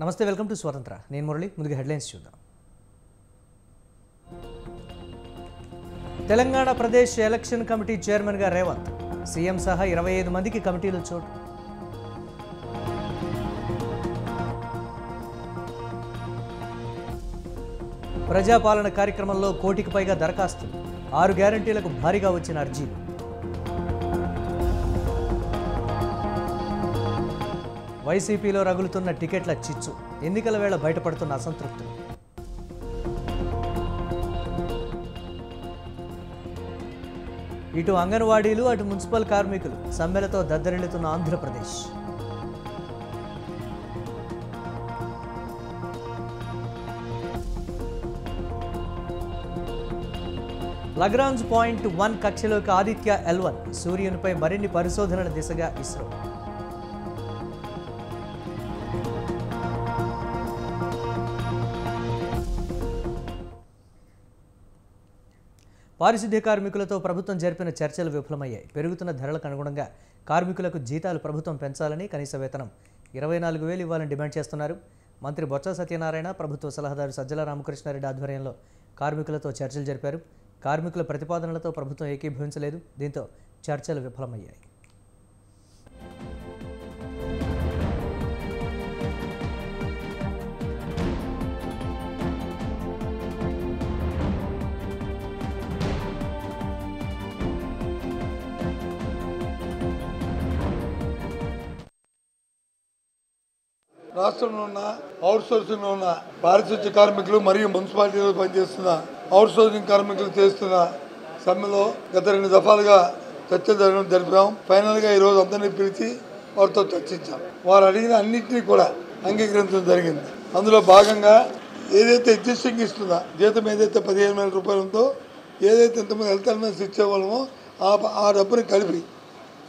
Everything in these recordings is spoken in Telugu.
నమస్తే, వెల్కమ్ టు స్వతంత్ర. నేను మురళి. ముందుగా హెడ్లైన్స్ చూద్దాం. తెలంగాణ ప్రదేశ్ ఎలక్షన్ కమిటీ చైర్మన్గా రేవంత్, సీఎం సహా 25 మందికి కమిటీలో చోటు. ప్రజాపాలన కార్యక్రమంలో 1 కోటికి పైగా దరఖాస్తులు, 6 గ్యారంటీలకు భారీగా వచ్చిన అర్జీలు. వైసీపీలో రగులుతున్న టికెట్ల చిచ్చు, ఎన్నికల వేళ బయటపడుతున్న అసంతృప్తులు. ఇటు అంగన్వాడీలు, అటు మున్సిపల్ కార్మికులు సమ్మెలతో దద్దరిల్లుతున్న ఆంధ్రప్రదేశ్. లగ్రాంజ్ పాయింట్ 1 కక్షలోకి ఆదిత్య L1, సూర్యునిపై మరిన్ని పరిశోధనల దిశగా ఇస్రో. పారిశుద్ధ్య కార్మికులతో ప్రభుత్వం జరిపిన చర్చలు విఫలమయ్యాయి. పెరుగుతున్న ధరలకు అనుగుణంగా కార్మికులకు జీతాలు ప్రభుత్వం పెంచాలని, కనీస వేతనం 24,000 ఇవ్వాలని డిమాండ్ చేస్తున్నారు. మంత్రి బొత్స సత్యనారాయణ, ప్రభుత్వ సలహాదారు సజ్జల రామకృష్ణారెడ్డి ఆధ్వర్యంలో కార్మికులతో చర్చలు జరిపారు. కార్మికుల ప్రతిపాదనలతో ప్రభుత్వం ఏకీభవించలేదు. దీంతో చర్చలు విఫలమయ్యాయి. రాష్ట్రంలో ఉన్న అవుట్సోర్సింగ్లో ఉన్న పారిశుద్ధ్య కార్మికులు మరియు మున్సిపాలిటీలో పనిచేస్తున్న అవుట్సోర్సింగ్ కార్మికులు చేస్తున్న సమ్మెలో గత 2 దఫాలుగా చర్చలు జరిపాం. ఫైనల్గా ఈరోజు అందరినీ పిలిచి వారితో చర్చించాం. వారు అడిగిన అన్నింటినీ కూడా అంగీకరించడం జరిగింది. అందులో భాగంగా ఏదైతే ఎగ్జిస్టింగ్ ఇస్తుందో జీతం ఏదైతే 15,000 రూపాయలు ఉందో, ఏదైతే ఇంతమంది హెల్త్ అలవెన్స్ ఇచ్చేవాళ్ళమో ఆ డబ్బుని కలిపి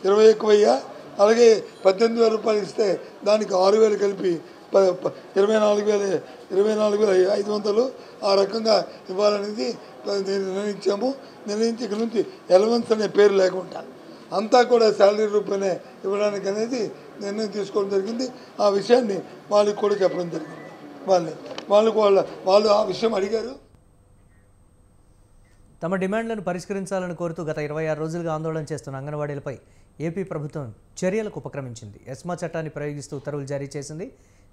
21,000, అలాగే 18,000 రూపాయలు ఇస్తే దానికి 6,000 కలిపి 24,500 ఆ రకంగా ఇవ్వాలనేది నిర్ణయించాము. నిర్ణయించి ఇక్కడ నుంచి ఎలవెన్స్ అనే పేరు లేకుండా అంతా కూడా శాలరీ రూపాయనే ఇవ్వడానికి అనేది నిర్ణయం తీసుకోవడం జరిగింది. ఆ విషయాన్ని వాళ్ళకి కూడా చెప్పడం జరిగింది. వాళ్ళు ఆ విషయం అడిగారు. తమ డిమాండ్లను పరిష్కరించాలని కోరుతూ గత 26 రోజులుగా ఆందోళన చేస్తున్న అంగన్వాడీలపై ఏపీ ప్రభుత్వం చర్యలకు ఉపక్రమించింది. ఎస్మా చట్టాన్ని ప్రయోగిస్తూ ఉత్తర్వులు జారీ చేసింది.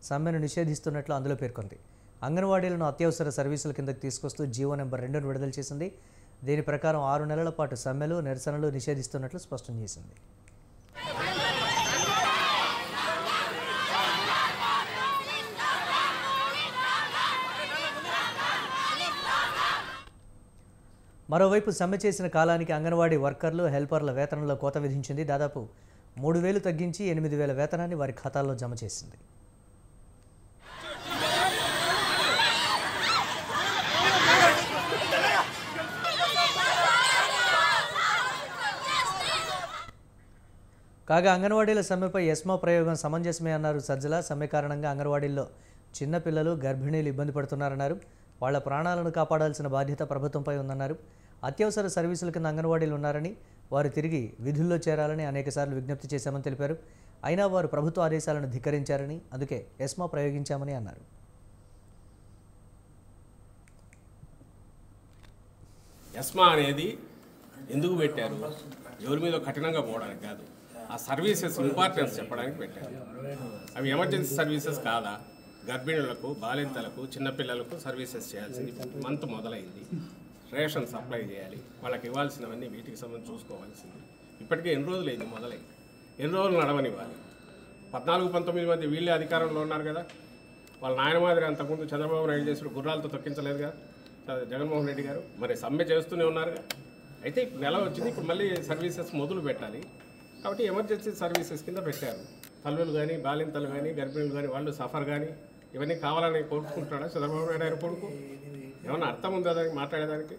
సమ్మెను నిషేధిస్తున్నట్లు అందులో పేర్కొంది. అంగన్వాడీలను అత్యవసర సర్వీసుల కిందకు తీసుకొస్తూ జీవో నెంబర్ 2ను విడుదల చేసింది. దీని ప్రకారం 6 నెలల పాటు సమ్మెలు, నిరసనలు నిషేధిస్తున్నట్లు స్పష్టం చేసింది. మరోవైపు సమ్మె చేసిన కాలానికి అంగన్వాడీ వర్కర్లు, హెల్పర్ల వేతనంలో కోత విధించింది. దాదాపు 3,000 తగ్గించి 8,000 వేతనాన్ని వారి ఖాతాల్లో జమ చేసింది. కాగా అంగన్వాడీల సమ్మెపై ఎస్మా ప్రయోగం సమంజసమే అన్నారు సజ్జల. సమ్మె కారణంగా అంగన్వాడీల్లో చిన్నపిల్లలు, గర్భిణీలు ఇబ్బంది పడుతున్నారన్నారు. వాళ్ల ప్రాణాలను కాపాడాల్సిన బాధ్యత ప్రభుత్వంపై ఉందన్నారు. అత్యవసర సర్వీసుల కింద అంగన్వాడీలు ఉన్నారని, వారు తిరిగి విధుల్లో చేరాలని అనేకసార్లు విజ్ఞప్తి చేశామని తెలిపారు. అయినా వారు ప్రభుత్వ ఆదేశాలను ధిక్కరించారని, అందుకే ఎస్మా ప్రయోగించామని అన్నారు. ఎస్మా అనేది ఎందుకు పెట్టారు? ఎవరి మీద కఠినంగా పోవడానికి కాదు, ఆ సర్వీసెస్ ఇంపార్టెన్స్ చెప్పడానికి పెట్టారు. అవి ఎమర్జెన్సీ సర్వీసెస్ కాదా? గర్భిణులకు, బాలింతలకు, చిన్నపిల్లలకు సర్వీసెస్ చేయాల్సింది మంత్ మొదలైంది. రేషన్ సప్లై చేయాలి, వాళ్ళకి ఇవ్వాల్సినవన్నీ వీటికి సంబంధించి చూసుకోవాల్సింది. ఇప్పటికే ఎన్ని రోజులు అయింది మొదలై, ఎన్ని రోజులు నడవనివ్వాలి? 14-19 మంది వీళ్ళే అధికారంలో ఉన్నారు కదా. వాళ్ళ నాయన మాదిరి అంతకుముందు చంద్రబాబు నాయుడు చేసిన గుర్రాలతో తొక్కించలేదు కదా జగన్మోహన్ రెడ్డి గారు. మరి సమ్మె చేస్తూనే ఉన్నారుగా. అయితే ఇప్పుడు నెల వచ్చింది, ఇప్పుడు మళ్ళీ సర్వీసెస్ మొదలు పెట్టాలి. కాబట్టి ఎమర్జెన్సీ సర్వీసెస్ కింద పెట్టారు. తల్లులు కానీ, బాలింతలు కానీ, గర్భిణులు కానీ, వాళ్ళు సఫర్ కానీ ఇవన్నీ కావాలని కోరుకుంటున్నాడా చంద్రబాబు నాయుడు గారి కొడుకు? ఏమన్నా అర్థం ఉందా దానికి మాట్లాడేదానికి?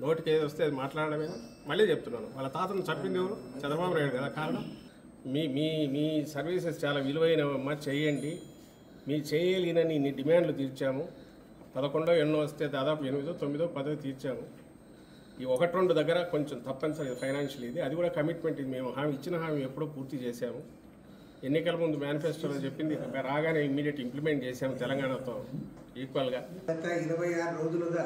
నోటికి ఏది వస్తే అది మాట్లాడడమే. మళ్ళీ చెప్తున్నాను, వాళ్ళ తాతను చంపింది ఎవరు? చంద్రబాబు నాయుడు కదా కారణం. మీ మీ మీ సర్వీసెస్ చాలా విలువైనవమ్మా, చేయండి. మీ చేయలేనని ఇన్ని డిమాండ్లు తీర్చాము. 11 ఎన్నో వస్తే దాదాపు 8, 9, 10 తీర్చాము. ఈ 1-2 దగ్గర కొంచెం తప్పనిసరి ఫైనాన్షియల్ ఇది, అది కూడా కమిట్మెంట్. ఇది మేము హామీ ఇచ్చిన హామీ ఎప్పుడో పూర్తి చేశాము. ఎన్నికల ముందు మేనిఫెస్టోలో చెప్పింది రాగానే ఇమ్మీడియట్ ఇంప్లిమెంట్ చేశాము తెలంగాణతో ఈక్వల్గా. గత 26 రోజులుగా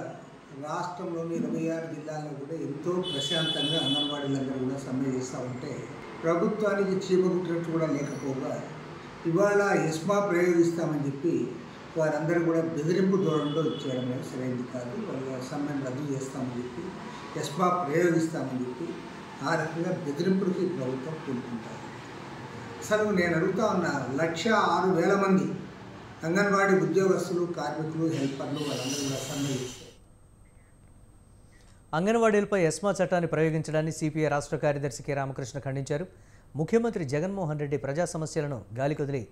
రాష్ట్రంలోని 26 జిల్లాల్లో కూడా ఎంతో ప్రశాంతంగా అంగన్వాడీలందరూ కూడా సమ్మె చేస్తూ ఉంటే ప్రభుత్వానికి చీమకుట్టినట్టు కూడా లేకపోగా ఇవాళ ఎస్మా ప్రయోగిస్తామని చెప్పి వారందరూ కూడా బెదిరింపు ధోరణిలో ఇచ్చేయడం అనేది సరైనది కాదు. వాళ్ళ సమ్మెను రద్దు చేస్తామని చెప్పి ఎస్మా ప్రయోగిస్తామని చెప్పి ఆ రకంగా బెదిరింపులకి ప్రభుత్వం కూలుకుంటారు. అసలు నేను అడుగుతా ఉన్నా 1,06,000 మంది అంగన్వాడీ ఉద్యోగస్తులు, కార్మికులు, హెల్పర్లు వాళ్ళందరూ కూడా సమ్మె చేస్తారు. అంగన్వాడీలపై ఎస్మా చట్టాన్ని ప్రయోగించడాన్ని సిపిఐ రాష్ట్ర కార్యదర్శి కె రామకృష్ణ ఖండించారు. ముఖ్యమంత్రి జగన్మోహన్ రెడ్డి ప్రజా సమస్యలను గాలికొదిలి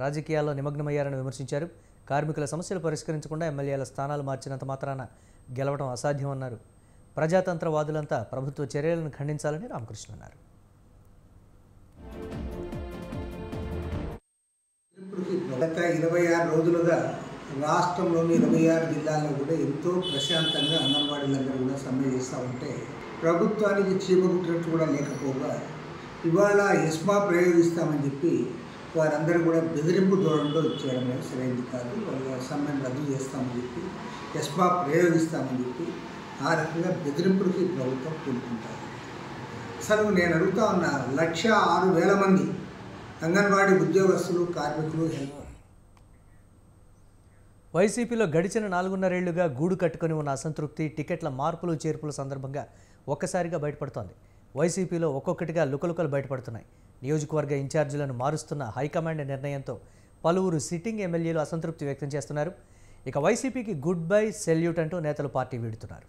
రాజకీయాల్లో నిమగ్నమయ్యారని విమర్శించారు. కార్మికుల సమస్యలు పరిష్కరించకుండా ఎమ్మెల్యేల స్థానాలు మార్చినంత మాత్రాన గెలవడం అసాధ్యమన్నారు. ప్రజాతంత్రవాదులంతా ప్రభుత్వ చర్యలను ఖండించాలని రామకృష్ణ అన్నారు. గత 26 రోజులుగా రాష్ట్రంలోని 26 జిల్లాల్లో కూడా ఎంతో ప్రశాంతంగా అంగన్వాడీలందరూ కూడా సమ్మె చేస్తూ ఉంటే ప్రభుత్వానికి చీమకుట్టినట్టు కూడా లేకపోగా ఇవాళ ఎస్మా ప్రయోగిస్తామని చెప్పి వారందరూ కూడా బెదిరింపు ధోరణిలో ఇచ్చేయడం అనేది సరైనది కాదు. వాళ్ళ సమ్మెను రద్దు చేస్తామని చెప్పి ఎస్మా ప్రయోగిస్తామని చెప్పి ఆ రకంగా బెదిరింపులకి ప్రభుత్వం కూలుకుంటారు. అసలు నేను అడుగుతా ఉన్నా 1,06,000 మంది అంగన్వాడీ ఉద్యోగస్తులు, కార్మికులు, హెల్పర్. వైసీపీలో గడిచిన 4.5 ఏళ్లుగా గూడు కట్టుకుని ఉన్న అసంతృప్తి టికెట్ల మార్పులు చేర్పుల సందర్భంగా ఒక్కసారిగా బయటపడుతోంది. వైసీపీలో ఒక్కొక్కటిగా లుకలుకలు బయటపడుతున్నాయి. నియోజకవర్గ ఇన్ఛార్జీలను మారుస్తున్న హైకమాండ్ నిర్ణయంతో పలువురు సిట్టింగ్ ఎమ్మెల్యేలు అసంతృప్తి వ్యక్తం చేస్తున్నారు. ఇక వైసీపీకి గుడ్ బై సెల్యూట్ అంటూ నేతలు పార్టీ వీడుతున్నారు.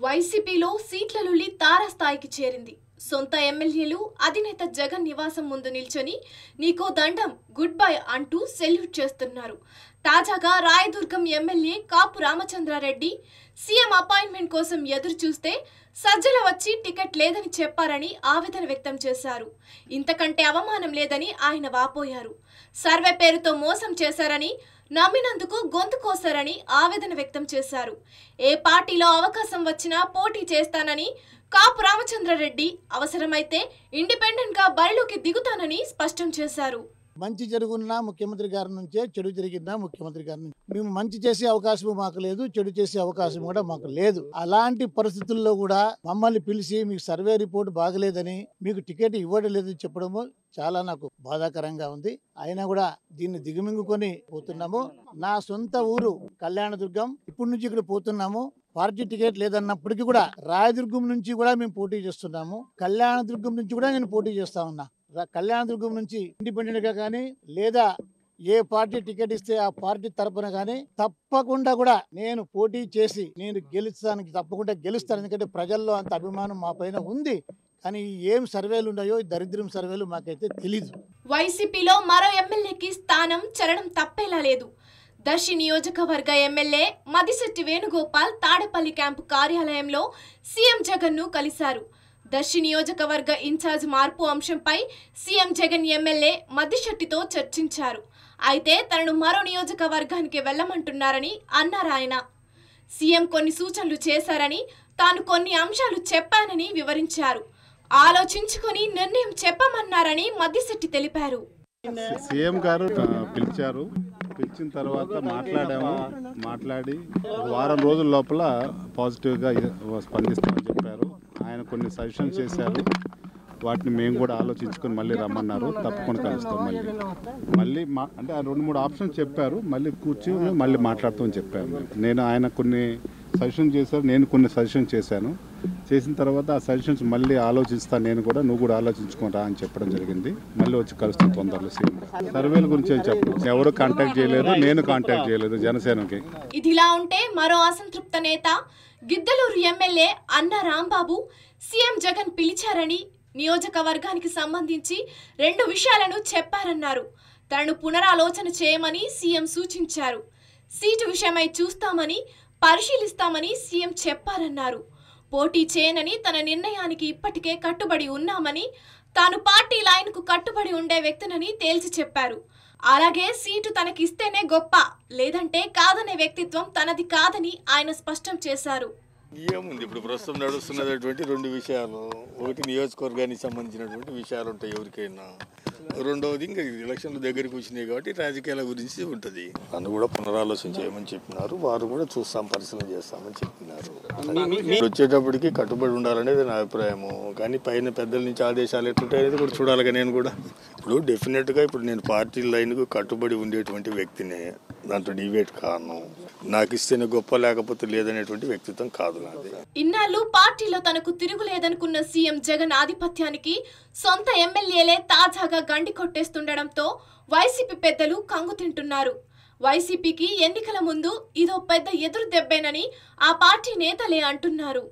వైసీపీలో సీట్ల లుల్లి తారాస్థాయికి చేరింది. సొంత ఎమ్మెల్యేలు అధినేత జగన్ నివాసం ముందు నిల్చొని నీకో దండం గుడ్ బై అంటూ సెల్యూట్ చేస్తున్నారు. తాజాగా రాయదుర్గం ఎమ్మెల్యే కాపు రామచంద్రారెడ్డి సీఎం అపాయింట్మెంట్ కోసం ఎదురు చూస్తే సజ్జల వచ్చి టికెట్ లేదని చెప్పారని ఆవేదన వ్యక్తం చేశారు. ఇంతకంటే అవమానం లేదని ఆయన వాపోయారు. సర్వే పేరుతో మోసం చేశారని, నమ్మినందుకు గొంతు కోసారని ఆవేదన వ్యక్తం చేశారు. ఏ పార్టీలో అవకాశం వచ్చినా పోటీ చేస్తానని కాపు రామచంద్రారెడ్డి అవసరమైతే ఇండిపెండెంట్ గా బరిలోకి దిగుతానని స్పష్టం చేశారు. మంచి జరుగున్నా ముఖ్యమంత్రి గారి నుంచే, చెడు జరిగినా ముఖ్యమంత్రి గారి నుంచి. మేము మంచి చేసే అవకాశం మాకు లేదు, చెడు చేసే అవకాశం కూడా మాకు లేదు. అలాంటి పరిస్థితుల్లో కూడా మమ్మల్ని పిలిచి మీకు సర్వే రిపోర్ట్ బాగలేదని, మీకు టికెట్ ఇవ్వడం లేదని చెప్పడము చాలా నాకు బాధాకరంగా ఉంది. అయినా కూడా దీన్ని దిగమింగుకొని పోతున్నాము. నా సొంత ఊరు కళ్యాణదుర్గం. ఇప్పటి నుంచి ఇక్కడ పోతున్నాము. పార్టీ టికెట్ లేదన్నప్పటికీ కూడా రాయదుర్గం నుంచి కూడా మేము పోటీ చేస్తున్నాము. కళ్యాణదుర్గం నుంచి కూడా నేను పోటీ చేస్తా ఉన్నా. కళ్యాణదుర్గం నుంచి ఇండిపెండెంట్ గా కానీ లేదా ఏ పార్టీ టికెట్ ఇస్తే ఆ పార్టీ తరపున కానీ తప్పకుండా కూడా నేను పోటీ చేసి నేను తప్పకుండా గెలుస్తాను. ఎందుకంటే ప్రజల్లో అంత అభిమానం మా పైన ఉంది. కానీ ఏం సర్వేలు ఉన్నాయో దరిద్రం సర్వేలు మాకైతే తెలీదు. వైసీపీలో మరో ఎమ్మెల్యేకి స్థానం చెరడం తప్పేలా లేదు. దర్శి నియోజకవర్గ ఎమ్మెల్యే మదిశెట్టి వేణుగోపాల్ తాడేపల్లి క్యాంపు కార్యాలయంలో సీఎం జగన్ ను కలిశారు. దర్శి నియోజకవర్గ ఇన్ఛార్జ్ మార్పు అంశంపై సీఎం జగన్ ఎమ్మెల్యే మదిశెట్టితో చర్చించారు. అయితే తనను మరో నియోజకవర్గానికి వెళ్లమంటున్నారని అన్నారు ఆయన. సీఎం కొన్ని సూచనలు చేశారని, తాను కొన్ని అంశాలు చెప్పానని వివరించారు. ఆలోచించుకుని నిర్ణయం చెప్పమన్నారని మదిశెట్టి తెలిపారు. సీఎం గారు పిలిచారు. పిలిచిన తర్వాత మాట్లాడి వారం రోజుల లోపల పాజిటివ్గా స్పందిస్తామని చెప్పారు. ఆయన కొన్ని సజెషన్స్ చేశారు. వాటిని మేము కూడా ఆలోచించుకొని మళ్ళీ రమ్మన్నారు. తప్పకుండా కలుస్తాం. మళ్ళీ అంటే 2-3 ఆప్షన్స్ చెప్పారు. మళ్ళీ కూర్చొని మళ్ళీ మాట్లాడుతామని చెప్పాను. నేను ఆయన కొన్ని సజెషన్ చేశారు, నేను కొన్ని సజెషన్ చేశాను. చేసిన తర్వాత ఆ సజెషన్స్ మళ్ళీ ఆలోచిస్తాను నేను కూడా, నువ్వు కూడా ఆలోచించుకుంటా అని చెప్పడం జరిగింది. మళ్ళీ వచ్చి కలుస్తాం తొందరలో. సర్వేల గురించి ఏం చెప్పలేదు. ఎవరు కాంటాక్ట్ చేయలేదు, నేను కాంటాక్ట్ చేయలేదు జనసేనకి. ఇదిలా ఉంటే మరో అసంతృప్త నేత గిద్దలూరు ఎమ్మెల్యే అన్న రాంబాబు సీఎం జగన్ పిలిచారని, నియోజకవర్గానికి సంబంధించి 2 విషయాలను చెప్పారన్నారు. తనను పునరాలోచన చేయమని సీఎం సూచించారు. సీటు విషయమై చూస్తామని, పరిశీలిస్తామని సీఎం చెప్పారన్నారు. పోటీ చేయనని తన నిర్ణయానికి ఇప్పటికే కట్టుబడి ఉన్నామని, తాను పార్టీ లైన్కు కట్టుబడి ఉండే వ్యక్తినని తేల్చి చెప్పారు. అలాగే సీటు తనకిస్తేనే గొప్ప, లేదంటే కాదనే వ్యక్తిత్వం తనది కాదని ఆయన స్పష్టం చేశారు. ఏముంది ఇప్పుడు ప్రస్తుతం నడుస్తున్నటువంటి రెండు విషయాలు, ఒకటి నియోజకవర్గానికి సంబంధించినటువంటి విషయాలు ఉంటాయి ఎవరికైనా, రెండవది ఇంకా ఎలక్షన్లు దగ్గరికి వచ్చినాయి కాబట్టి రాజకీయాల గురించి ఉంటుంది. నన్ను కూడా పునరాలోచన చేయమని చెప్పినారు, వారు కూడా చూస్తాం, పరిశీలన చేస్తామని చెప్పినారు. వచ్చేటప్పటికి కట్టుబడి ఉండాలనేది నా అభిప్రాయము. కానీ పైన పెద్దల నుంచి ఆదేశాలు ఎట్లుంటాయి అనేది కూడా చూడాలిగా. నేను కూడా ఇప్పుడు డెఫినెట్గా ఇప్పుడు నేను పార్టీ లైన్కు కట్టుబడి ఉండేటువంటి వ్యక్తినే, దాంట్లో డిబేట్ కాను. నాకు ఇస్తేనే గొప్ప లేకపోతే లేదనేటువంటి వ్యక్తిత్వం కాదు నాది. ఇన్నాళ్ళు పార్టీలో తనకు తిరుగులేదనుకున్న సీఎం జగన్ ఆధిపత్యానికి సొంత ఎమ్మెల్యేలే తాజాగా గండి కొట్టేస్తుండడంతో వైసీపీ పెద్దలు కంగు తింటున్నారు. వైసీపీకి ఎన్నికల ముందు ఇదో పెద్ద ఎదురు దెబ్బేనని ఆ పార్టీ నేతలే అంటున్నారు.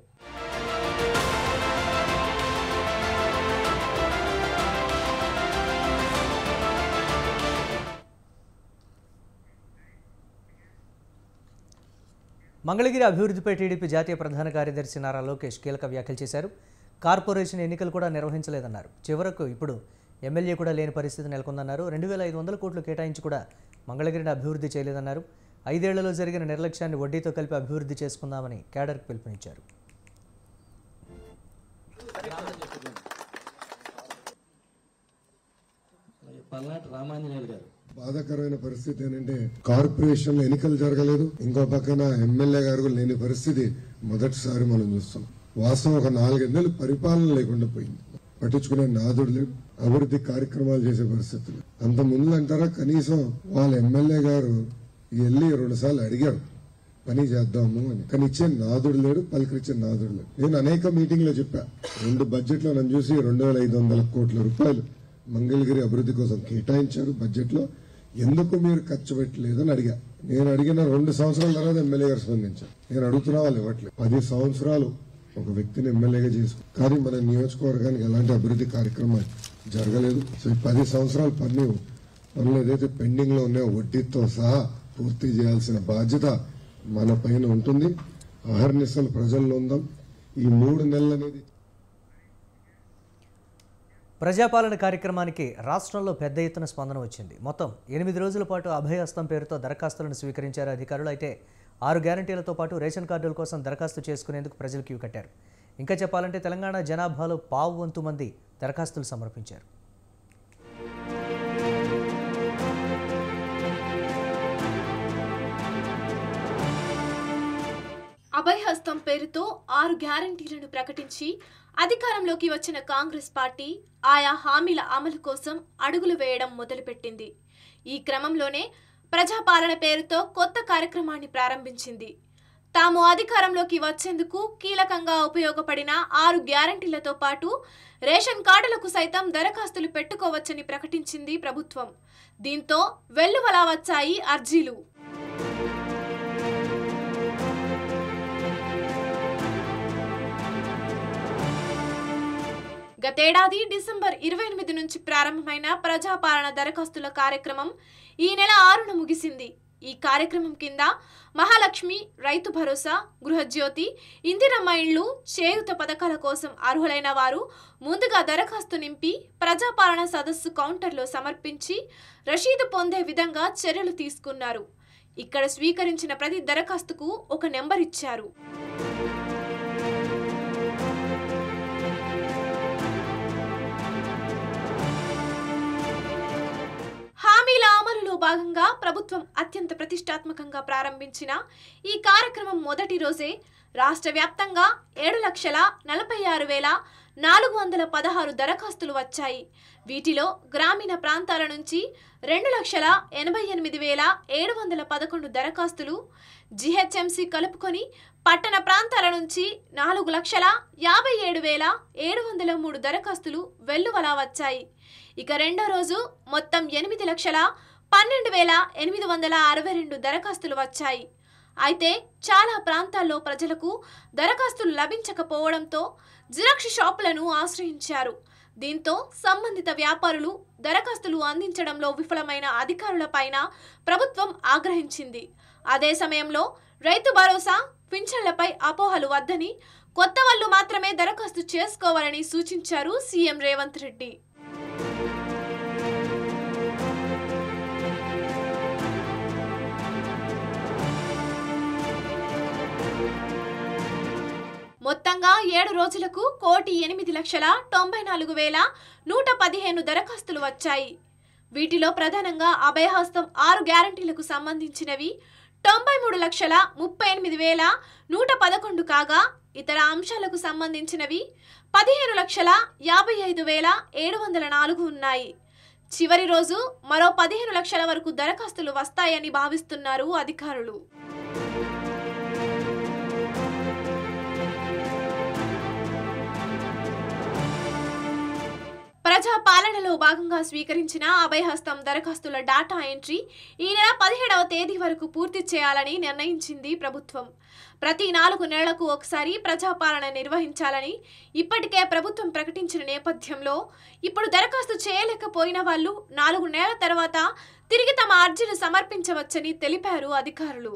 మంగళగిరి అభివృద్ధిపై టీడీపీ జాతీయ ప్రధాన కార్యదర్శి నారా లోకేష్ కీలక వ్యాఖ్యలు చేశారు. కార్పొరేషన్ ఎన్నికలు కూడా నిర్వహించలేదన్నారు. చివరకు ఇప్పుడు ఎమ్మెల్యే కూడా లేని పరిస్థితి నెలకొందన్నారు. 2500 కోట్లు కేటాయించి కూడా మంగళగిరిని అభివృద్ధి చేయలేదన్నారు. 5 ఏళ్లలో జరిగిన నిర్లక్ష్యాన్ని వడ్డీతో కలిపి అభివృద్ధి చేసుకుందామని క్యాడర్కు పిలుపునిచ్చారు. బాధాకరమైన పరిస్థితి ఏంటంటే కార్పొరేషన్ ఎన్నికలు జరగలేదు, ఇంకో పక్కన ఎమ్మెల్యే గారు లేని పరిస్థితి మొదటిసారి మనం చూస్తాం. వాస్తవం ఒక 4-5 నెలలు పరిపాలన లేకుండా పోయింది. పట్టించుకునే నాదుడు లేడు, అభివృద్ధి కార్యక్రమాలు చేసే పరిస్థితులు. అంత ముందు అంటారా కనీసం వాళ్ళ ఎమ్మెల్యే గారు వెళ్ళి 2 సార్లు అడిగారు పని చేద్దాము అని, కానీ ఇచ్చే నాదుడు లేడు, పలికిచ్చే నాదుడు లేడు. నేను అనేక మీటింగ్లో చెప్పా, 2 బడ్జెట్లో నన్ను చూసి 2500 కోట్ల రూపాయలు మంగళగిరి అభివృద్ధి కోసం కేటాయించారు బడ్జెట్ లో, ఎందుకు మీరు ఖర్చు పెట్టలేదని అడిగా. నేను అడిగిన 2 సంవత్సరాల తర్వాత ఎమ్మెల్యే గారు స్పందించారు. నేను అడుగుతున్నా వాళ్ళు ఇవ్వట్లేదు. 10 సంవత్సరాలు ఒక వ్యక్తిని ఎమ్మెల్యేగా చేసుకు, కానీ మన నియోజకవర్గానికి ఎలాంటి అభివృద్ధి కార్యక్రమాలు జరగలేదు. సో ఈ 10 సంవత్సరాల పనులు ఏదైతే పెండింగ్ లో ఉన్నాయో వడ్డీతో సహా పూర్తి చేయాల్సిన బాధ్యత మన పైన ఉంటుంది. అహర్నిశలు ప్రజల్లో ఉందాం. ఈ 3 నెలలు అనేది ప్రజాపాలన కార్యక్రమానికి రాష్ట్రంలో పెద్ద ఎత్తున స్పందన వచ్చింది. మొత్తం 8 రోజుల పాటు అభయహస్తం పేరుతో దరఖాస్తులను స్వీకరించారు అధికారులు. అయితే 6 గ్యారంటీలతో పాటు రేషన్ కార్డుల కోసం దరఖాస్తు చేసుకునేందుకు ప్రజలు క్యూ కట్టారు. ఇంకా చెప్పాలంటే తెలంగాణ జనాభాలో 1/4 మంది దరఖాస్తులు సమర్పించారు. అభయహస్తం పేరుతో 6 గ్యారంటీలను ప్రకటించి అధికారంలోకి వచ్చిన కాంగ్రెస్ పార్టీ ఆయా హామీల అమలు కోసం అడుగులు వేయడం మొదలుపెట్టింది. ఈ క్రమంలోనే ప్రజాపాలన పేరుతో కొత్త కార్యక్రమాన్ని ప్రారంభించింది. తాము అధికారంలోకి వచ్చేందుకు కీలకంగా ఉపయోగపడిన 6 గ్యారంటీలతో పాటు రేషన్ కార్డులకు సైతం దరఖాస్తులు పెట్టుకోవచ్చని ప్రకటించింది ప్రభుత్వం. దీంతో వెల్లువలా వచ్చాయి అర్జీలు. గతేడాది డిసెంబర్ 28 నుంచి ప్రారంభమైన ప్రజాపాలన దరఖాస్తుల కార్యక్రమం ఈ నెల 6న ముగిసింది. ఈ కార్యక్రమం కింద మహాలక్ష్మి, రైతు భరోసా, గృహజ్యోతి, ఇందిరమ్మ ఇళ్లు, చేయూత పథకాల కోసం అర్హులైన వారు ముందుగా దరఖాస్తు నింపి ప్రజాపాలన సదస్సు కౌంటర్లో సమర్పించి రసీదు పొందే విధంగా చర్యలు తీసుకున్నారు. ఇక్కడ స్వీకరించిన ప్రతి దరఖాస్తుకు ఒక నెంబర్ ఇచ్చారు. హామీల అమలులో భాగంగా ప్రభుత్వం అత్యంత ప్రతిష్టాత్మకంగా ప్రారంభించిన ఈ కార్యక్రమం మొదటి రోజే రాష్ట్ర వ్యాప్తంగా 7,46,416 దరఖాస్తులు వచ్చాయి. వీటిలో గ్రామీణ ప్రాంతాల నుంచి 2,88,711 దరఖాస్తులు, జిహెచ్ఎంసీ కలుపుకొని పట్టణ ప్రాంతాల నుంచి 4,57,703 దరఖాస్తులు వెల్లువలా వచ్చాయి. ఇక రెండో రోజు మొత్తం 8,12,862 దరఖాస్తులు వచ్చాయి. అయితే చాలా ప్రాంతాల్లో ప్రజలకు దరఖాస్తులు లభించకపోవడంతో జిరాక్స్ షాపులను ఆశ్రయించారు. దీంతో సంబంధిత వ్యాపారులు దరఖాస్తులు అందించడంలో విఫలమైన అధికారులపైన ప్రభుత్వం ఆగ్రహించింది. అదే సమయంలో రైతు భరోసా, పింఛన్లపై అపోహలు వద్దని, కొత్త వాళ్ళు మాత్రమే దరఖాస్తు చేసుకోవాలని సూచించారు సీఎం రేవంత్ రెడ్డి. వ్యాప్తంగా 7 రోజులకు 1,08,94,115 దరఖాస్తులు వచ్చాయి. వీటిలో ప్రధానంగా అభయహస్తం 6 గ్యారంటీలకు సంబంధించినవి 93,38,111 కాగా ఇతర అంశాలకు సంబంధించినవి 15,55,704 ఉన్నాయి. చివరి రోజు మరో 15 లక్షల వరకు దరఖాస్తులు వస్తాయని భావిస్తున్నారు అధికారులు. ప్రజా పాలనలో భాగంగా స్వీకరించిన అభయహస్తం దరఖాస్తుల డాటా ఎంట్రీ ఈ నెల 17వ తేదీ వరకు పూర్తి చేయాలని నిర్ణయించింది ప్రభుత్వం. ప్రతి 4 నెలలకు ఒకసారి ప్రజాపాలన నిర్వహించాలని ఇప్పటికే ప్రభుత్వం ప్రకటించిన నేపథ్యంలో ఇప్పుడు దరఖాస్తు చేయలేకపోయిన వాళ్ళు 4 నెలల తర్వాత తిరిగి తమ అర్జీని సమర్పించవచ్చని తెలిపారు అధికారులు.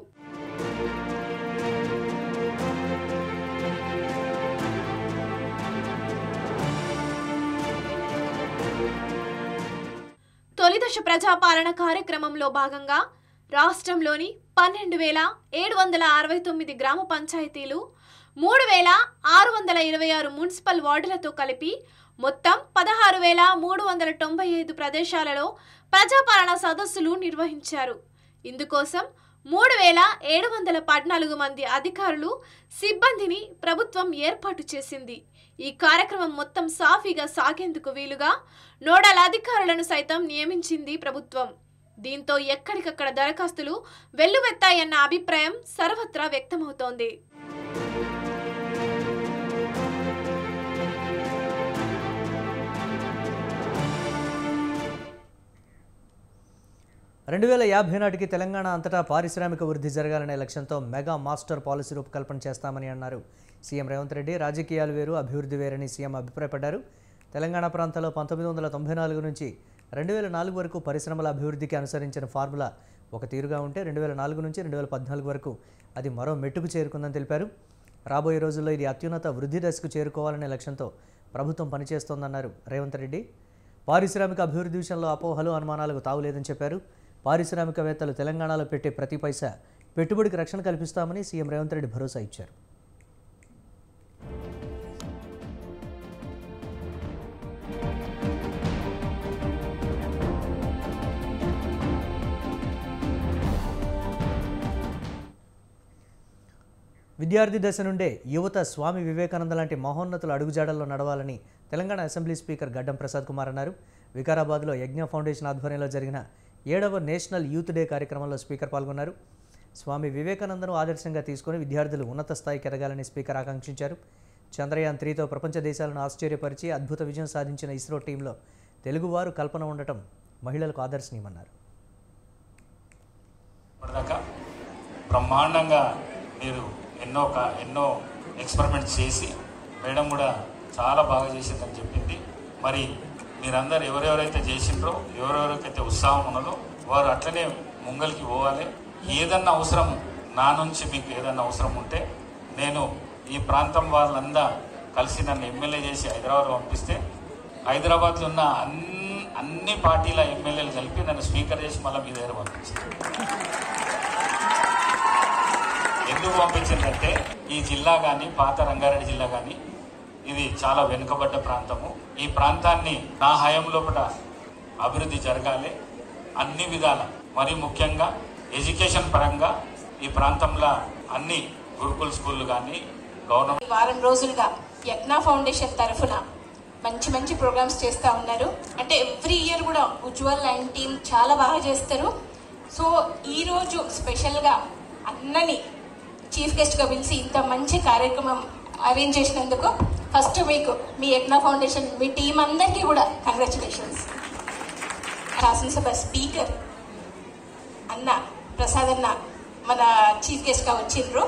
తొలిదశ ప్రజాపాలన కార్యక్రమంలో భాగంగా రాష్ట్రంలోని 12,769 గ్రామ పంచాయతీలు, 3,626 మున్సిపల్ వార్డులతో కలిపి మొత్తం 16,395 ప్రదేశాలలో ప్రజాపాలన సదస్సులు నిర్వహించారు. ఇందుకోసం 3,714 మంది అధికారులు, సిబ్బందిని ప్రభుత్వం ఏర్పాటు చేసింది. ఈ కార్యక్రమం మొత్తం సాఫీగా సాగేందుకు వీలుగా నోడల్ అధికారులను సైతం నియమించింది ప్రభుత్వం. దీంతో ఎక్కడికక్కడ దరఖాస్తులు వెల్లువెత్తాయన్న అభిప్రాయం సర్వత్రా వ్యక్తమవుతోంది. రెండు 2050 నాటికి తెలంగాణ అంతటా పారిశ్రామిక వృద్ధి జరగాలనే లక్ష్యంతో మెగా మాస్టర్ పాలసీ రూపకల్పన చేస్తామని అన్నారు సీఎం రేవంత్ రెడ్డి. రాజకీయాలు వేరు, అభివృద్ధి వేరని సీఎం అభిప్రాయపడ్డారు. తెలంగాణ ప్రాంతంలో 1994 నుంచి 2004 వరకు పరిశ్రమల అభివృద్ధికి అనుసరించిన ఫార్ములా ఒక తీరుగా ఉంటే 2004 నుంచి 2014 వరకు అది మరో మెట్టుకు చేరుకుందని తెలిపారు. రాబోయే రోజుల్లో ఇది అత్యున్నత వృద్ధి దశకు చేరుకోవాలనే లక్ష్యంతో ప్రభుత్వం పనిచేస్తోందన్నారు రేవంత్ రెడ్డి. పారిశ్రామిక అభివృద్ధి విషయంలో అపోహలు, అనుమానాలకు తావులేదని చెప్పారు. పారిశ్రామికవేత్తలు తెలంగాణలో పెట్టే ప్రతి పైసా పెట్టుబడికి రక్షణ కల్పిస్తామని సీఎం రేవంత్ రెడ్డి భరోసా ఇచ్చారు. విద్యార్థి దశ నుండే యువత స్వామి వివేకానంద లాంటి మహోన్నతుల అడుగుజాడల్లో నడవాలని తెలంగాణ అసెంబ్లీ స్పీకర్ గడ్డం ప్రసాద్ కుమార్ అన్నారు. వికారాబాద్లో యజ్ఞ ఫౌండేషన్ ఆధ్వర్యంలో జరిగిన 7వ నేషనల్ యూత్ డే కార్యక్రమంలో స్పీకర్ పాల్గొన్నారు. స్వామి వివేకానందను ఆదర్శంగా తీసుకుని విద్యార్థులు ఉన్నత స్థాయికి ఎదగాలని స్పీకర్ ఆకాంక్షించారు. చంద్రయాన్ 3తో ప్రపంచ దేశాలను ఆశ్చర్యపరిచి అద్భుత విజయం సాధించిన ఇస్రో టీంలో తెలుగువారు కల్పన ఉండటం మహిళలకు ఆదర్శనీయమన్నారు. బ్రహ్మాండంగా మీరు ఎన్నో ఎక్స్పెరిమెంట్స్ చేసి మేడం కూడా చాలా బాగా చేసిందని చెప్పింది. మరి మీరందరూ ఎవరెవరైతే చేసిండ్రో, ఎవరెవరికైతే ఉత్సాహం ఉన్నదో వారు అట్లనే ముంగలికి పోవాలి. ఏదన్నా అవసరం నా నుంచి మీకు ఏదన్నా అవసరం ఉంటే నేను ఈ ప్రాంతం వాళ్ళందా కలిసి నన్ను ఎమ్మెల్యే చేసి హైదరాబాద్ పంపిస్తే హైదరాబాద్లో ఉన్న అన్ని పార్టీల ఎమ్మెల్యేలు కలిపి నన్ను స్పీకర్ చేసి మళ్ళీ మీ దగ్గర పంపించింది. ఎందుకు పంపించిందంటే ఈ జిల్లా కానీ, పాత రంగారెడ్డి జిల్లా కానీ ఇది చాలా వెనుకబడ్డ ప్రాంతము. ఈ ప్రాంతాన్ని నా హయం లోపల అభివృద్ధి జరగాలి అన్ని విధాల. మరి ముఖ్యంగా ఎడ్యుకేషన్ పరంగా ఈ ప్రాంతంలో అన్ని గురుకుల స్కూళ్ళు కానీ గవర్నమెంట్ వారం రోజులుగా యజ్ఞ ఫౌండేషన్ తరఫున మంచి ప్రోగ్రామ్స్ చేస్తూ ఉన్నారు. అంటే ఎవ్రీ ఇయర్ కూడా ఉజ్వల్ అండ్ టీమ్ చాలా బాగా చేస్తారు. సో ఈరోజు స్పెషల్గా అన్నని చీఫ్ గెస్ట్గా పిలిచి ఇంత మంచి కార్యక్రమం అరేంజ్ చేసినందుకు ఫస్ట్ మీకు మీ యజ్ఞ ఫౌండేషన్ మీ టీం అందరికీ కూడా కంగ్రాచులేషన్స్. శాసనసభ స్పీకర్ అన్న ప్రసాద్ అన్న మన చీఫ్ గెస్ట్గా వచ్చిండ్రు.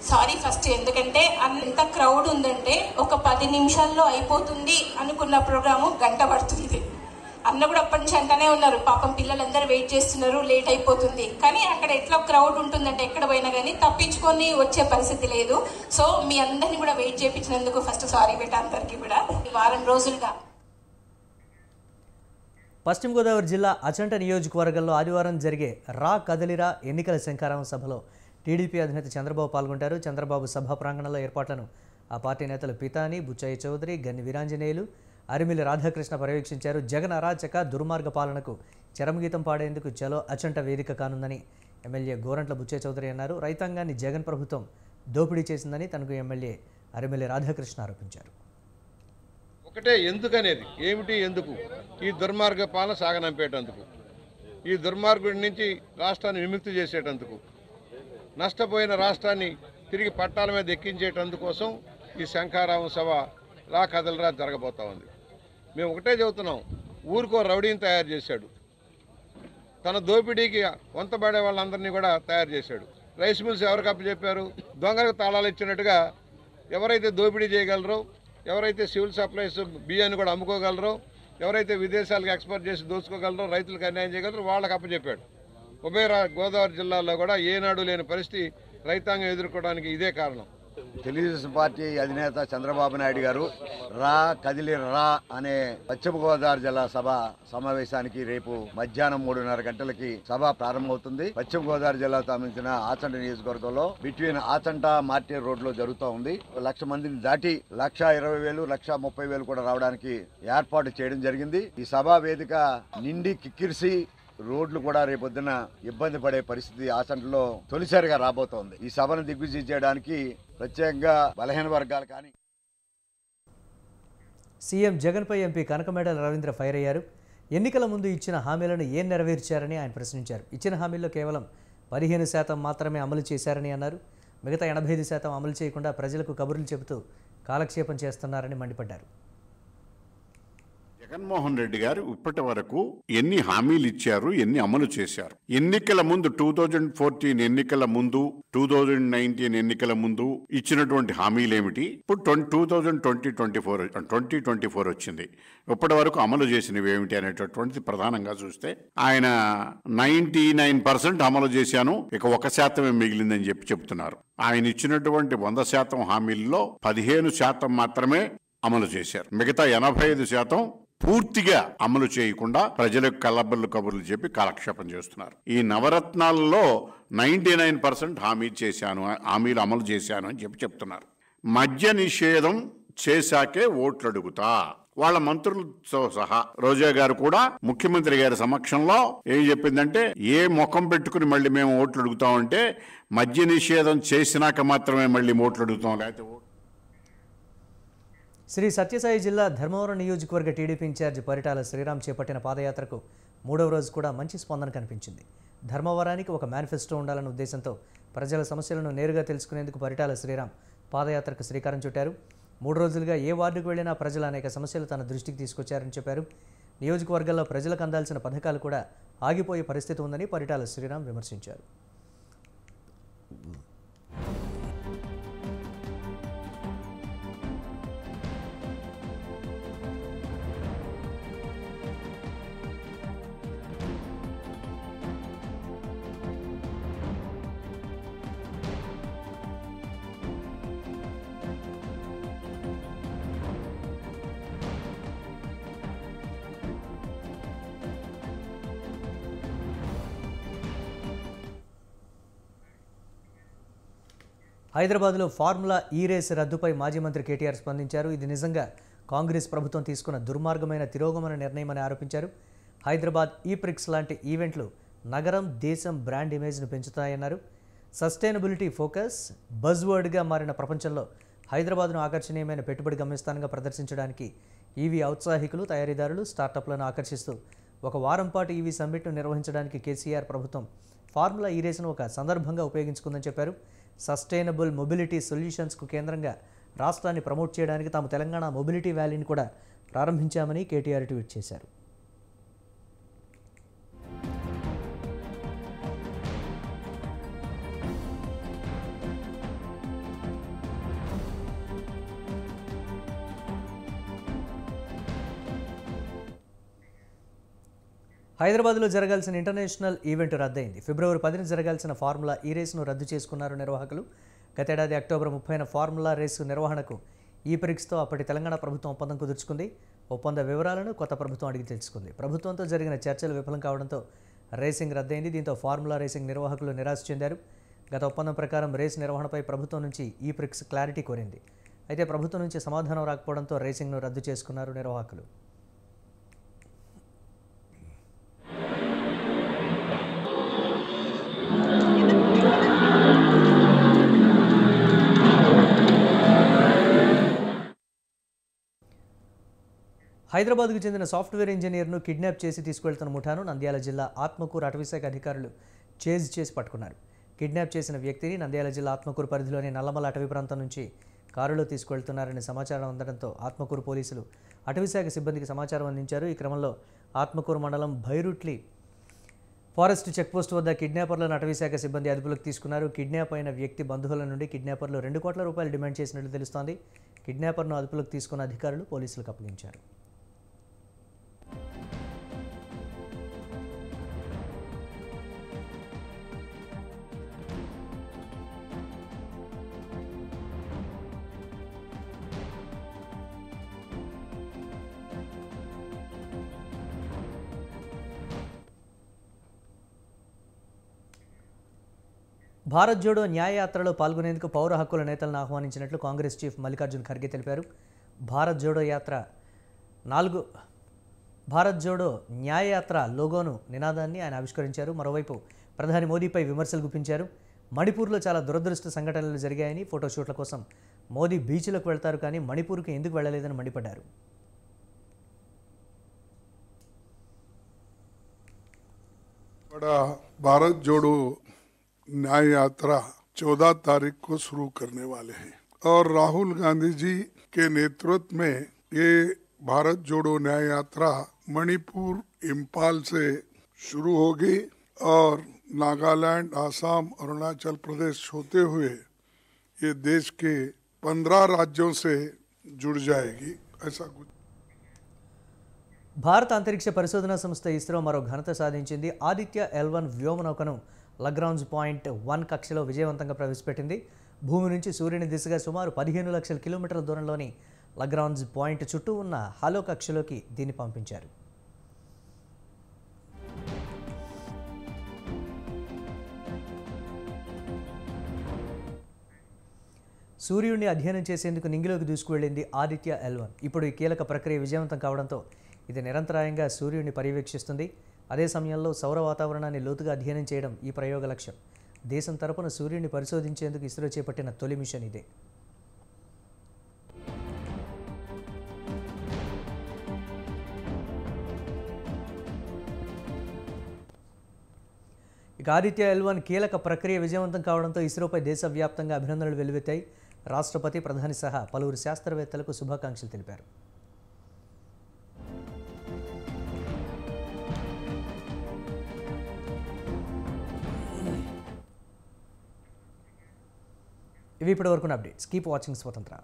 సారీ ఫస్ట్, ఎందుకంటే అంత క్రౌడ్ ఉందంటే ఒక 10 నిమిషాల్లో అయిపోతుంది అనుకున్న ప్రోగ్రాము గంట పడుతుంది. అన్న కూడా అప్పటి నుంచి అంటూనే ఉన్నారు, పాపం పిల్లలందరూ వెయిట్ చేస్తున్నారు, లేట్ అయిపోతుంది. కానీ అక్కడ ఎట్లా క్రౌడ్ ఉంటుందంటే ఎక్కడ పోయినా కానీ తప్పించుకొని వచ్చే పరిస్థితి లేదు. సో మీ అందరినీ కూడా వెయిట్ చేయించినందుకు ఫస్ట్ సారీ బెట్ట అందరికీ కూడా. ఈ వారం రోజులుగా పశ్చిమ గోదావరి జిల్లా అచంట నియోజకవర్గంలో ఆదివారం జరిగే రా కదలిరా ఎన్నికల శంఖారావం సభలో టీడీపీ అధినేత చంద్రబాబు పాల్గొంటారు. చంద్రబాబు సభా ప్రాంగణంలో ఏర్పాట్లను ఆ పార్టీ నేతలు పితాని, బుచ్చయ్య చౌదరి, గన్ని వీరాంజనేయులు, అరిమిలి రాధాకృష్ణ పర్యవేక్షించారు. జగన్ అరాచక దుర్మార్గ పాలనకు చరమగీతం పాడేందుకు చలో అచంట వేదిక కానుందని ఎమ్మెల్యే గోరంట్ల బుచ్చయ్య చౌదరి అన్నారు. రైతాంగాన్ని జగన్ ప్రభుత్వం దోపిడీ చేసిందని తనకు ఎమ్మెల్యే అరిమిలి రాధాకృష్ణ ఆరోపించారు. ఒకటే ఎందుకనేది ఏమిటి, ఎందుకు ఈ దుర్మార్గ పాలన సాగనంపేటందుకు, ఈ దుర్మార్గుడి నుంచి రాష్ట్రాన్ని విముక్తి చేసేటందుకు, నష్టపోయిన రాష్ట్రాన్ని తిరిగి పట్టాల మీద ఎక్కించేటందుకోసం ఈ శంఖారావం సభ రా కదలరా జరగబోతా ఉంది. మేము ఒకటే చెబుతున్నాం, ఊరికో రౌడీని తయారు చేశాడు, తన దోపిడీకి వంతబడే వాళ్ళందరినీ కూడా తయారు చేశాడు. రైస్ మిల్స్ ఎవరికి అప్పచెప్పారు? దొంగలకు తాళాలు ఇచ్చినట్టుగా ఎవరైతే దోపిడీ చేయగలరో, ఎవరైతే సివిల్ సప్లైస్ బియ్యాన్ని కూడా అమ్ముకోగలరో, ఎవరైతే విదేశాలకు ఎక్స్పోర్ట్ చేసి దోచుకోగలరో, రైతులకు అన్యాయం చేయగలరో వాళ్ళకి అప్పచెప్పాడు. ఉభయ గోదావరి జిల్లాలో కూడా ఏనాడు లేని పరిస్థితి రైతాంగం ఎదుర్కోవడానికి ఇదే కారణం. తెలుగుదేశం పార్టీ అధినేత చంద్రబాబు నాయుడు గారు రా కదిలి రా అనే పశ్చిమ గోదావరి జిల్లా సభ సమావేశానికి రేపు మధ్యాహ్నం 3:30 గంటలకి సభ ప్రారంభమవుతుంది. పశ్చిమ గోదావరి జిల్లాకు సంబంధించిన ఆచంట నియోజకవర్గంలో బిట్వీన్ ఆచంట మార్టీ రోడ్ లో జరుగుతూ ఉంది. 1,00,000 మందిని దాటి 1,20,000, 1,30,000 కూడా రావడానికి ఏర్పాటు చేయడం జరిగింది. ఈ సభా వేదిక నిండి కిక్కిరిసి రోడ్లు కూడా రేపొద్దున ఇబ్బంది పడే పరిస్థితి ఆచంటలో తొలిసారిగా రాబోతోంది. ఈ సభను దిగ్విజయం చేయడానికి ప్రత్యేకంగా బలహీన వర్గాలు కానీ. సీఎం జగన్పై ఎంపీ కనకమేడల రవీంద్ర ఫైర్ అయ్యారు. ఎన్నికల ముందు ఇచ్చిన హామీలను ఏం నెరవేర్చారని ఆయన ప్రశ్నించారు. ఇచ్చిన హామీల్లో కేవలం 15% మాత్రమే అమలు చేశారని అన్నారు. మిగతా 85% అమలు చేయకుండా ప్రజలకు కబుర్లు చెబుతూ కాలక్షేపం చేస్తున్నారని మండిపడ్డారు. జగన్మోహన్ రెడ్డి గారు ఇప్పటి వరకు ఎన్ని హామీలు ఇచ్చారు, ఎన్ని అమలు చేశారు? ఎన్నికల ముందు 2014 ఎన్నికల ముందు, 2019 ఎన్నికల ముందు ఇచ్చినటువంటి హామీలు ఏమిటి? ఇప్పుడు 2024 వచ్చింది. ఇప్పటి వరకు అమలు చేసినవి ఏమిటి అనేటటువంటిది ప్రధానంగా చూస్తే ఆయన 99% అమలు చేశాను, ఇక 1% మిగిలిందని చెప్తున్నారు. ఆయన ఇచ్చినటువంటి 100% హామీల్లో 15% మాత్రమే అమలు చేశారు. మిగతా 85% పూర్తిగా అమలు చేయకుండా ప్రజలకు కలబర్లు కబుర్లు చెప్పి కాలక్షేపం చేస్తున్నారు. ఈ నవరత్నాలలో 99% హామీలు అమలు చేశాను అని చెప్తున్నారు. మద్య నిషేధం చేశాకే ఓట్లు అడుగుతా. వాళ్ళ మంత్రులతో సహా రోజా గారు కూడా ముఖ్యమంత్రి గారి సమక్షంలో ఏం చెప్పిందంటే, ఏ ముఖం పెట్టుకుని మళ్ళీ మేము ఓట్లు అడుగుతామంటే మద్య నిషేధం చేసినాక మాత్రమే మళ్ళీ ఓట్లు అడుగుతాం, లేకపోతే శ్రీ సత్యసాయి జిల్లా ధర్మవరం నియోజకవర్గ టీడీపీ ఇన్ఛార్జి పరిటాల శ్రీరామ్ చేపట్టిన పాదయాత్రకు 3వ రోజు కూడా మంచి స్పందన కనిపించింది. ధర్మవరానికి ఒక మేనిఫెస్టో ఉండాలన్న ఉద్దేశంతో ప్రజల సమస్యలను నేరుగా తెలుసుకునేందుకు పరిటాల శ్రీరామ్ పాదయాత్రకు శ్రీకారం చుట్టారు. 3 రోజులుగా ఏ వార్డుకు వెళ్లినా ప్రజలు అనేక సమస్యలు తన దృష్టికి తీసుకొచ్చారని చెప్పారు. నియోజకవర్గాల్లో ప్రజలకు అందాల్సిన పథకాలు కూడా ఆగిపోయే పరిస్థితి ఉందని పరిటాల శ్రీరామ్ విమర్శించారు. హైదరాబాద్లో ఫార్ములా ఈ రేసు రద్దుపై మాజీ మంత్రి కేటీఆర్ స్పందించారు. ఇది నిజంగా కాంగ్రెస్ ప్రభుత్వం తీసుకున్న దుర్మార్గమైన తిరోగమన నిర్ణయమని ఆరోపించారు. హైదరాబాద్ ఈ ప్రిక్స్ లాంటి ఈవెంట్లు నగరం, దేశం బ్రాండ్ ఇమేజ్ను పెంచుతాయన్నారు. సస్టైనబిలిటీ ఫోకస్ బజ్వర్డ్గా మారిన ప్రపంచంలో హైదరాబాద్ను ఆకర్షణీయమైన పెట్టుబడి గమ్యస్థానంగా ప్రదర్శించడానికి ఈవీ ఔత్సాహికులు, తయారీదారులు, స్టార్టప్లను ఆకర్షిస్తూ ఒక వారం పాటు ఈవీ సమ్మిట్ను నిర్వహించడానికి కేసీఆర్ ప్రభుత్వం ఫార్ములా ఈ రేసును ఒక సందర్భంగా ఉపయోగించుకుందని చెప్పారు. సస్టైనబుల్ మొబిలిటీ సొల్యూషన్స్కు కేంద్రంగా రాష్ట్రాన్ని ప్రమోట్ చేయడానికి తాము తెలంగాణ మొబిలిటీ వ్యాలీని కూడా ప్రారంభించామని కేటీఆర్ ట్వీట్ చేశారు. హైదరాబాద్లో జరగాల్సిన ఇంటర్నేషనల్ ఈవెంట్ రద్దయింది. ఫిబ్రవరి 10న జరగాల్సిన ఫార్ములా ఈ రేసును రద్దు చేసుకున్నారు నిర్వాహకులు. గతేడాది అక్టోబర్ 30న ఫార్ములా రేసు నిర్వహణకు ఈ ప్రిక్స్తో అప్పటి తెలంగాణ ప్రభుత్వం ఒప్పందం కుదుర్చుకుంది. ఒప్పంద వివరాలను కొత్త ప్రభుత్వం అడిగి తెలుసుకుంది. ప్రభుత్వంతో జరిగిన చర్చలు విఫలం కావడంతో రేసింగ్ రద్దయింది. దీంతో ఫార్ములా రేసింగ్ నిర్వాహకులు నిరాశ చెందారు. గత ఒప్పందం ప్రకారం రేసు నిర్వహణపై ప్రభుత్వం నుంచి ఈ ప్రిక్స్ క్లారిటీ కోరింది. అయితే ప్రభుత్వం నుంచి సమాధానం రాకపోవడంతో రేసింగ్ను రద్దు చేసుకున్నారు నిర్వాహకులు. హైదరాబాద్కు చెందిన సాఫ్ట్వేర్ ఇంజనీర్ను కిడ్నాప్ చేసి తీసుకెళ్తున్న ముఠాను నంద్యాల జిల్లా ఆత్మకూరు అటవీశాఖ అధికారులు చేజ్ చేసి పట్టుకున్నారు. కిడ్నాప్ చేసిన వ్యక్తిని నంద్యాల జిల్లా ఆత్మకూరు పరిధిలోని నల్లమల అటవీ ప్రాంతం నుంచి కారులో తీసుకెళ్తున్నారని సమాచారం అందడంతో ఆత్మకూరు పోలీసులు అటవీశాఖ సిబ్బందికి సమాచారం అందించారు. ఈ క్రమంలో ఆత్మకూరు మండలం భైరుట్లి ఫారెస్ట్ చెక్పోస్ట్ వద్ద కిడ్నాపర్లను అటవీశాఖ సిబ్బంది అదుపులోకి తీసుకున్నారు. కిడ్నాప్ అయిన వ్యక్తి బంధువుల నుండి కిడ్నాపర్లు 2 కోట్ల రూపాయలు డిమాండ్ చేసినట్లు తెలుస్తోంది. కిడ్నాపర్ను అదుపులోకి తీసుకున్న అధికారులు పోలీసులకు అప్పగించారు. భారత్ జోడో న్యాయయాత్రలో పాల్గొనేందుకు పౌర హక్కుల నేతలను ఆహ్వానించినట్లు కాంగ్రెస్ చీఫ్ మల్లికార్జున్ ఖర్గే తెలిపారు. భారత్ జోడో న్యాయయాత్ర లోగోను నినాదాన్ని ఆయన ఆవిష్కరించారు. మరోవైపు ప్రధాని మోదీపై విమర్శలు గుప్పించారు. మణిపూర్లో చాలా దురదృష్ట సంఘటనలు జరిగాయని, ఫోటోషూట్ల కోసం మోదీ బీచ్లకు వెళ్తారు కానీ మణిపూర్కు ఎందుకు వెళ్లలేదని మండిపడ్డారు. भारत जोड़ो न्याय यात्रा 14 तारीख को शुरू करने वाले हैं और राहुल गांधी जी के नेतृत्व में ये भारत जोड़ो न्याय यात्रा मणिपुर इम्फाल से शुरू होगी और नागालैंड, आसाम, अरुणाचल प्रदेश होते हुए ये देश के 15 राज्यों से जुड़ जाएगी. ऐसा कुछ. భారత అంతరిక్ష పరిశోధనా సంస్థ ఇస్రో మరో ఘనత సాధించింది. ఆదిత్య L1 వ్యోమనౌకను లగ్రాంజ్ పాయింట్ 1 కక్షలో విజయవంతంగా ప్రవేశపెట్టింది. భూమి నుంచి సూర్యుని దిశగా సుమారు 15 లక్షల కిలోమీటర్ల దూరంలోని లగ్రాంజ్ పాయింట్ చుట్టూ ఉన్న హాలో కక్షలోకి దీన్ని పంపించారు. సూర్యుడిని అధ్యయనం చేసేందుకు నింగిలోకి దూసుకువెళ్లింది ఆదిత్య L1. ఇప్పుడు ఈ కీలక ప్రక్రియ విజయవంతం కావడంతో ఇది నిరంతరాయంగా సూర్యుడిని పర్యవేక్షిస్తుంది. అదే సమయంలో సౌర వాతావరణాన్ని లోతుగా అధ్యయనం చేయడం ఈ ప్రయోగ లక్ష్యం. దేశం తరపున సూర్యుడిని పరిశోధించేందుకు ఇస్రో చేపట్టిన తొలి మిషన్ ఇదే. ఇక ఆదిత్య L1 కీలక ప్రక్రియ విజయవంతం కావడంతో ఇస్రోపై దేశవ్యాప్తంగా అభినందనలు వెల్లువెత్తాయి. రాష్ట్రపతి, ప్రధాని సహా పలువురు శాస్త్రవేత్తలకు శుభాకాంక్షలు తెలిపారు. ఇవి ఇప్పటివరకు అప్డేట్స్. కీప్ వాచింగ్ స్వతంత్ర.